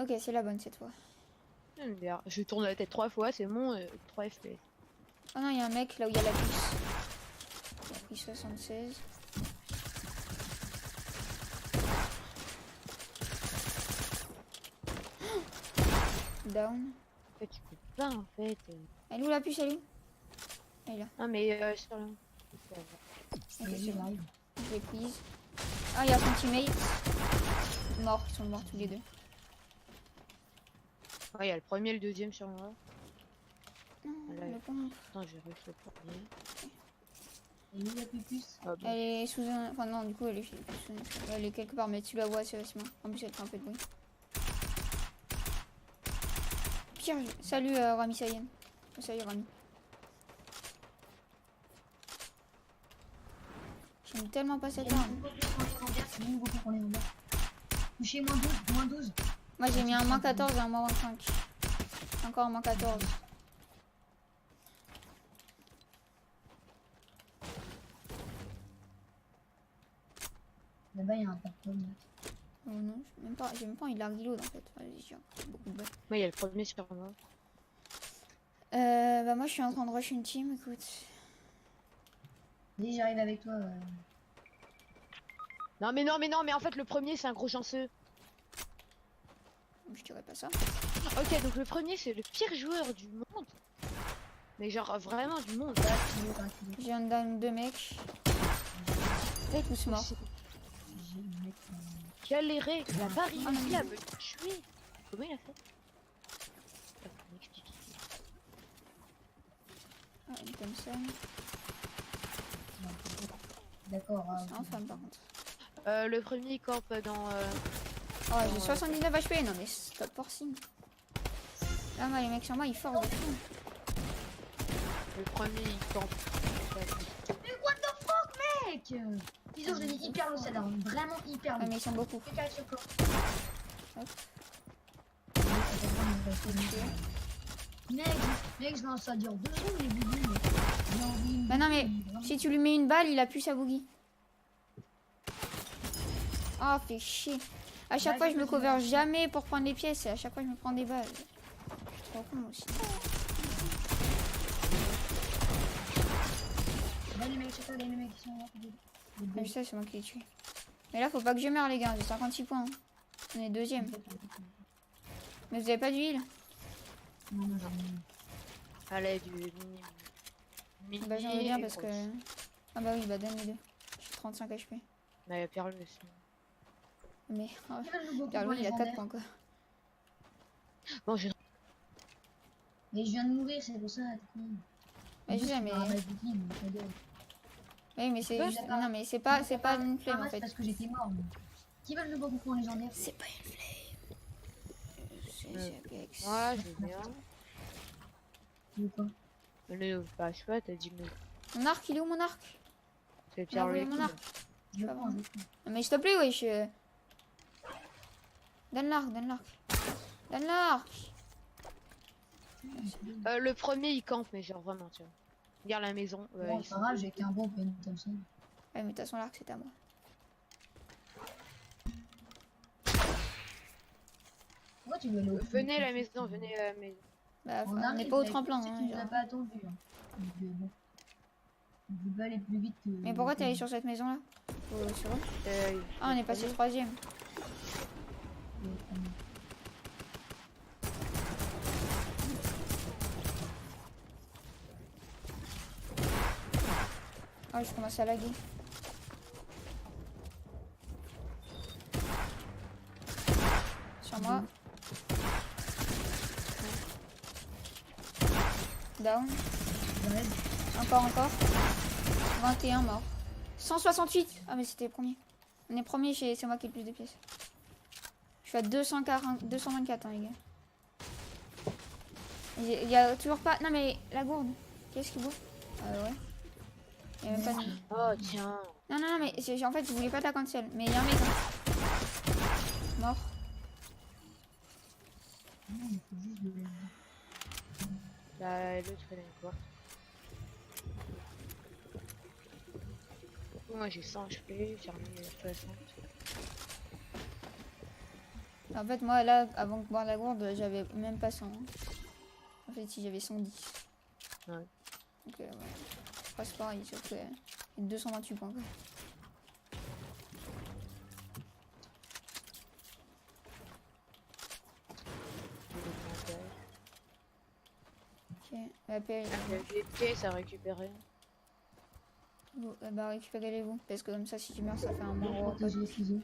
Ok, c'est la bonne cette fois. Bien. Je tourne la tête 3 fois, c'est bon, 3 FPS. Oh non, il y a un mec là où il y a la puce. Il a pris 76. Down. En fait, tu peux pas en fait. Elle est où la puce, elle est où? Elle est là. Non mais sur le... Ok, c'est bon. Je l'ai prise. Ah, il y a son teammate. Mort, ils sont morts tous les deux. Ouais, il y a le premier et le deuxième sur moi. Non, Là, le pompe. attends, j'ai réussi le premier. Et où la pupus? Ah, bon. Elle est sous un... Enfin non, du coup, elle est sous un... Elle est quelque part, mais tu la vois assez facilement. En plus, elle fait un peu de bruit. Pire, salut Rami Sayen. Salut Rami. J'aime tellement pas cette arme. C'est bon, beaucoup qu'on est en bas. Touché moins 12. Moi j'ai mis un moins 14 et un moins 25. Encore un moins 14. Là-bas, il y a un portable. Oh non, j'ai même pas envie de la reload en fait. Vas-y, j'ai beaucoup de balles. Ouais, il y a le premier sur moi. Bah moi je suis en train de rush une team, écoute. Vas-y, j'arrive avec toi. Non mais non mais non mais en fait le premier c'est un gros chanceux. Je dirais pas ça. Ok, donc le premier c'est le pire joueur du monde. Mais genre vraiment du monde. J'ai un down de mecs. Et tous morts. J'ai un mec. Galéré, il a pas réussi à me tuer. Comment il a fait? Ah, une Thompson. D'accord. C'est un femme par contre. Le premier il campe dans... Oh, j'ai 79 HP. Non mais stop forcing. Là, moi, les mecs sur moi ils forcent de fou. Le premier il campe. Mais what the fuck, mec? Ils ont donné hyper low cette arme. Vraiment hyper Ouais, low. mais ils sont beaucoup. Fais carré sur le plan. Hop. Mec, je lance ça dure 2 secondes les boubous. Bah non mais si tu lui mets une balle, il a plus sa boogie. Ah, fait chier. À chaque fois je me cover jamais pour prendre les pièces et à chaque fois je me prends des balles. Je suis trop con aussi. Là, les mecs, c'est les mecs qui sont là. Ah, je sais, c'est moi qui l'ai tué. Mais là faut pas que je meure les gars, j'ai 56 points. Hein. On est deuxième. Mais vous avez pas d'huile? Non, non, non. Allez, du mini. Bah j'aimerais bien parce que... Ah bah oui, bah donne les deux. J'ai 35 HP. Bah, il y a Pierre aussi. Mais... Oh, Carlo, il a 4 points quoi. Bon, j'ai... Mais je viens de mourir, c'est pour ça. Mais je sais, mais... Oui, mais c'est juste... Non, mais c'est pas une flemme en fait. Parce que j'étais mort. Qui veut le beau bouton légendaire? C'est pas une flemme. C'est Apex. Ouais, je viens. Ou quoi? Le... Bah, je sais pas, t'as dit le... Mon arc, il est où mon arc? C'est Pierre J'ai Louis. mon arc. Je pas prends. bon. Non, mais s'il te plaît, wesh. Donne l'arc, donne l'arc. Donne l'arc. Le premier il campe, mais genre vraiment, tu vois. Regarde la maison. Bon, Ils c'est pas sont... grave, j'ai qu'un bon pen Thompson. Ouais, mais de toute façon, l'arc, c'est à moi. Pourquoi tu veux aller au Venez à la maison, venez à la maison. Bah, On on arrive, n'est pas au mec, tremplin. c'est Hein, qu'il nous a genre. pas attendu. Hein. Donc, bon. On peut pas aller plus vite que... Mais pourquoi t'es allé sur cette maison là? Sur eux? Ah, on est passé troisième. Ah, je commence à laguer. Sur moi. Down. Encore. 21 morts. 168. Ah mais c'était premier. On est premier, c'est moi qui ai le plus de pièces. Je suis à 224 hein, les gars. Il y a toujours pas... Non mais la gourde. Qu'est-ce qu'il vaut? Ouais. Il y a même pas de... Oh tiens. Non mais en fait je voulais pas ta cancel. Mais il y a un mec hein. Mort. Bah l'autre elle a une porte. Moi j'ai 100 HP, j'ai remis 60. En fait, moi, là, avant de boire la gourde, j'avais même pas 100. En fait, si j'avais 110. Ouais. Donc, ouais. Je passe pareil, sauf que 228 points. Quoi. Ok, la paix. Les pieds, ça récupère rien. Bon, bah récupérez-les-vous. Parce que comme ça, si tu meurs, ça fait un mort. Protéger les ciseaux.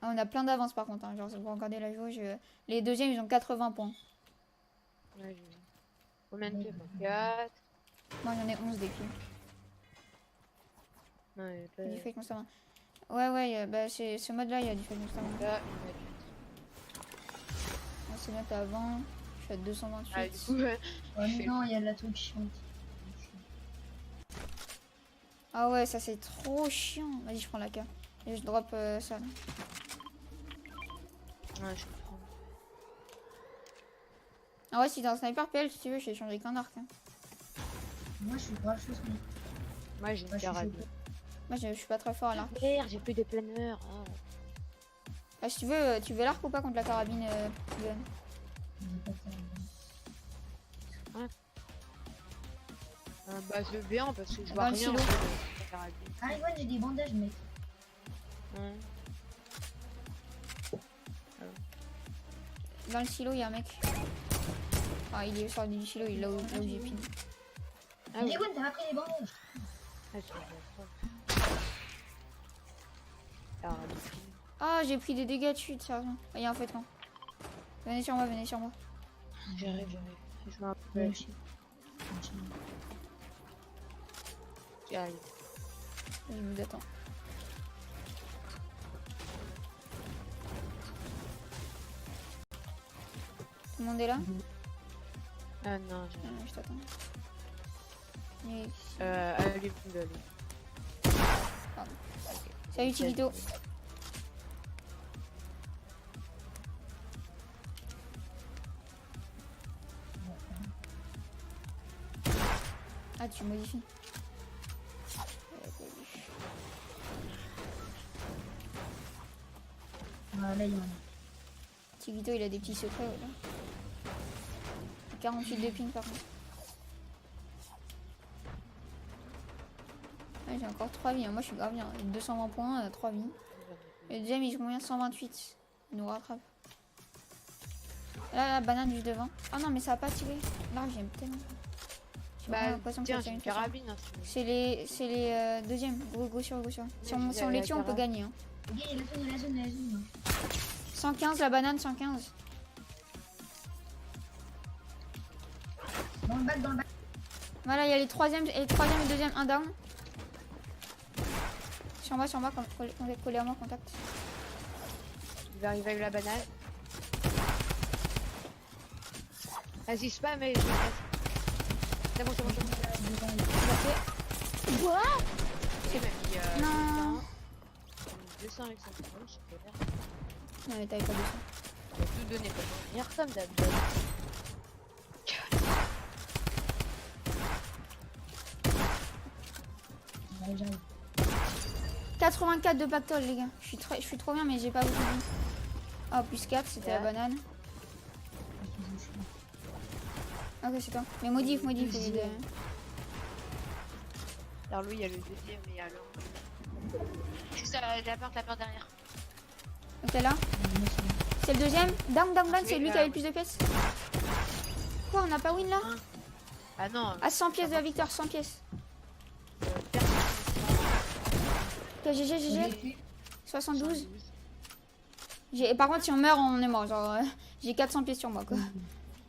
Ah, on a plein d'avance par contre. Hein. Genre, si vous regardez la jauge, les deuxièmes, ils ont 80 points. Ouais, j'ai... Combien de pieds? 4. Moi, j'en ai 11 des pieds. Ouais, Il y a du fake constamment. Ouais, bah, c'est ce mode-là, il y a du fake constamment. là, Moi, c'est bien qu'avant, je suis à 228. ah, du coup, ouais. Oh non, il y a la truc chiante. Ah ouais, ça c'est trop chiant. Vas-y, je prends la K. Et je drop ça. Là. Ouais, je comprends. Ah ouais, si t'as un sniper PL, si tu veux, je vais changer qu'un arc. Hein. Moi, je suis grave chose. Moi, j'ai une Moi, je suis carabine. chaud. Moi, je suis pas très fort à l'arc. Merde, j'ai plus de planeurs. Ah. Ah, si tu veux l'arc ou pas contre la carabine gun? J'ai pas ça. Bah, je veux bien parce que je Dans vois le rien. silo. En fait, avec la carabine. Ah, ouais, j'ai des bandages, mec. Ouais. Dans le silo, il y a un mec. Ah, il est sorti du silo, il est là où j'ai pile. Ah oui. Mais Gwen, t'as pas pris les bandages. Ah, je vois ça. Carabine. Ah, j'ai pris des dégâts de chute, sérieusement. Ah, il y a un feu de camp. Venez sur moi, venez sur moi. J'arrive. Je m'en Ouais, rappelle. je sais. J'arrive. Je vous attends. Tout le monde est là? Ah non, j'arrive. Je t'attends. Et- Allez, vous allez. Salut Tigito. Ah, tu modifies. Ah, là, il y en a. Tigito, il a des petits secrets. Là. 48 de ping par contre. Ah, j'ai encore 3 vies. Hein. Moi, je suis grave bien. 220 points, 3 vies. Et le deuxième, ils ont combien? 128. Il nous rattrape. Là, la banane juste devant. Oh non, mais ça va pas tiré. Là, j'aime tellement. J'ai vraiment Bah, l'impression que tiens, ça j'ai tire une façon. carabine. Hein, si tu veux. C'est les deuxièmes. Go sur. Si on, j'ai si on les tue, on peut carabine. gagner. Hein. Ok, il y a la zone. 115, la banane, 115. Dans le bac. Voilà, il y a les troisième et le deuxième, un down. Sur moi, collé à moi, contact. Il va arriver avec la banane. Vas-y, spam et je reste. C'est bon. Quoi? C'est même il y a Non. 200 avec ça. Super. Non, mais t'avais pas de ça. Il a tout donné pour venir comme d'habitude. Ouais, j'arrive. 84 de pactole, les gars. Je suis trop bien, mais j'ai pas beaucoup de vie. Oh, plus 4, c'était la Ouais. banane. Ok, c'est toi. Mais modif, les deux. Alors lui, il y a le deuxième et alors. Juste la porte derrière. Ok, là. C'est le deuxième. Down, c'est lui qui avait le plus de pièces. Quoi, on n'a pas win là? Ah non. À 100 pièces de la victoire, 100 pièces. Ok, GG. 72. Par contre, si on meurt, on est mort. Genre, j'ai 400 pièces sur moi, quoi.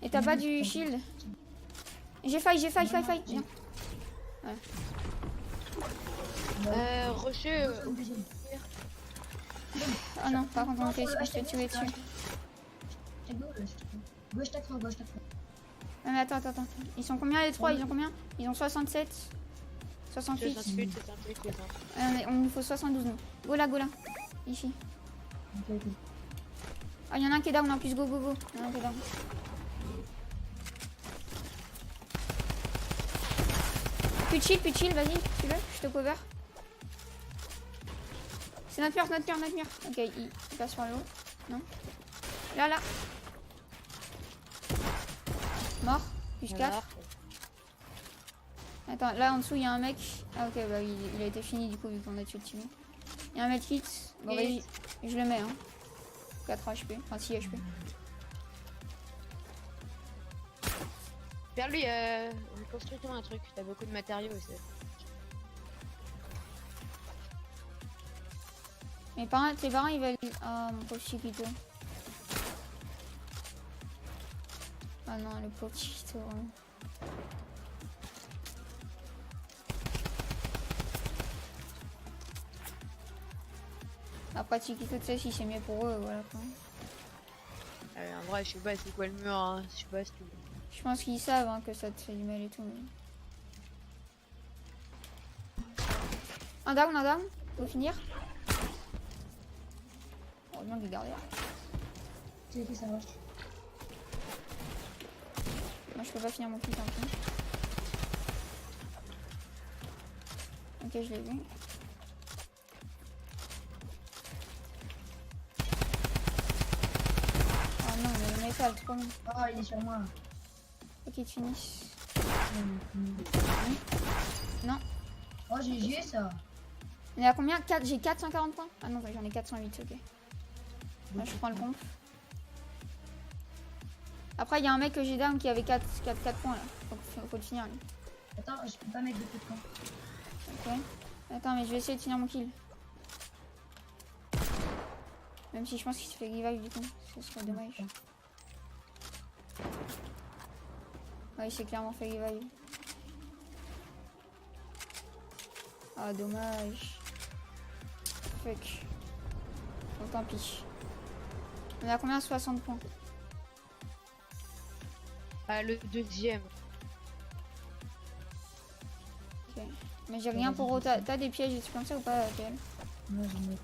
Et t'as pas du shield? J'ai failli. Viens. Rocher. Ah non, par contre, on fait je te tuer dessus. Gauche, t'as trop. Ah, mais attends. Ils sont combien les trois? Ils ont combien? Ils ont 67. 68. 68. On nous faut 72 nous. Go là. Ici. Ah, il y en a un qui est down en plus. Go. Il y en a un qui est down. Plus de shield, vas-y, tu veux? Je te cover. C'est notre mur, notre mur, notre mur. Ok, il passe par l'eau. Non. Là, là. Mort. Plus 4. Voilà. Attends, là en dessous il y a un mec. Ah ok, bah il a été fini du coup vu qu'on a tué le team. Il y a un mec hit. Bon vas-y, je le mets hein. 4 HP, enfin 6 HP. Vers lui, construis-toi un truc, t'as beaucoup de matériaux aussi. Mais par tes parents ils veulent... Oh mon pauvre Chiquito. Ah non, le pauvre Chiquito. Hein. Après Chiquito, tu sais, si c'est mieux pour eux, voilà quoi. En vrai, je sais pas c'est quoi le mur, hein. Je sais pas si tu veux. Je pense qu'ils savent hein, que ça te fait du mal et tout. Mais... Un down, faut finir. Heureusement qu'il est derrière. C'est ok, ça marche. Moi je peux pas finir mon kill tant pis. Ok, je l'ai vu. Oh non, mais le métal, trop long. Oh, il est sur moi. Faut qu'il finisse. Mm. Non. Oh, GG ça. Il y a combien? J'ai 440 points? Ah non, j'en ai 408, ok. Là, je prends le conf. Après, il y a un mec que j'ai down qui avait 4 points là. Faut le finir lui. Attends, je peux pas mettre de coup de camp. Ok. Attends, mais je vais essayer de finir mon kill. Même si je pense qu'il se fait revive du coup. Ce serait dommage. Ouais, il s'est clairement fait revive. Ah, dommage. Fuck. Bon, tant pis. On est à combien? 60 points. Ah, le deuxième. Ok. Mais j'ai rien pour... T'as des pièges et tout comme ça ou pas, PL? Moi, j'en ai.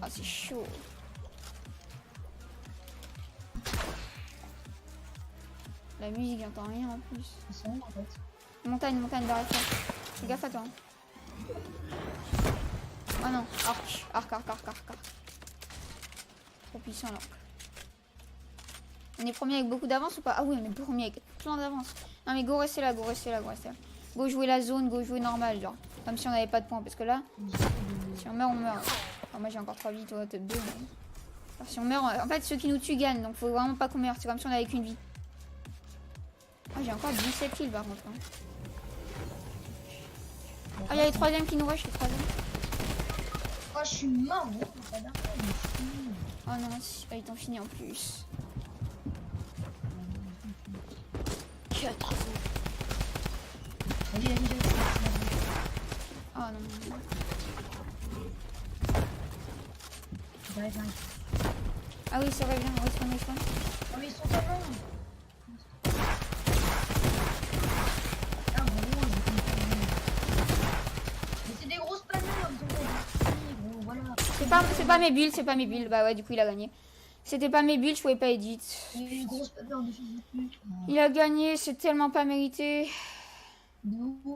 Ah, c'est chaud. La musique, j'entends rien en plus. Ils sont où en fait? Montagne derrière toi. Fais gaffe à toi. Hein. Oh non, arc. Trop puissant l'arc. On est premier avec beaucoup d'avance ou pas? Ah oui, on est premier avec plein d'avance. Non mais go restez là. Go jouer la zone, go jouer normal, genre. Comme si on n'avait pas de points. Parce que là, si on meurt, on meurt. Enfin, moi j'ai encore 3 vies, toi t'as 2. Mais... Alors, si on meurt, en fait ceux qui nous tuent gagnent. Donc faut vraiment pas qu'on meure. C'est comme si on avait qu'une vie. Ah j'ai encore 17 kills par contre. Hein. Ah il y a les troisièmes qui nous rushent, les troisièmes. Oh, je suis mort. Oh non, ils t'ont fini en plus. 4. Vas-y. Oh non. J'arrive. Ah oui, c'est vrai, viens, on respawn. Oh, mais ils sont tellement. Ah, gros, mais c'est des grosses panneaux, gros, voilà. C'est pas mes builds, Bah ouais, du coup il a gagné. C'était pas mes builds, je pouvais pas edit. Il y a une grosse panneau de fils de pute. Il a gagné, c'est tellement pas mérité. De ouf.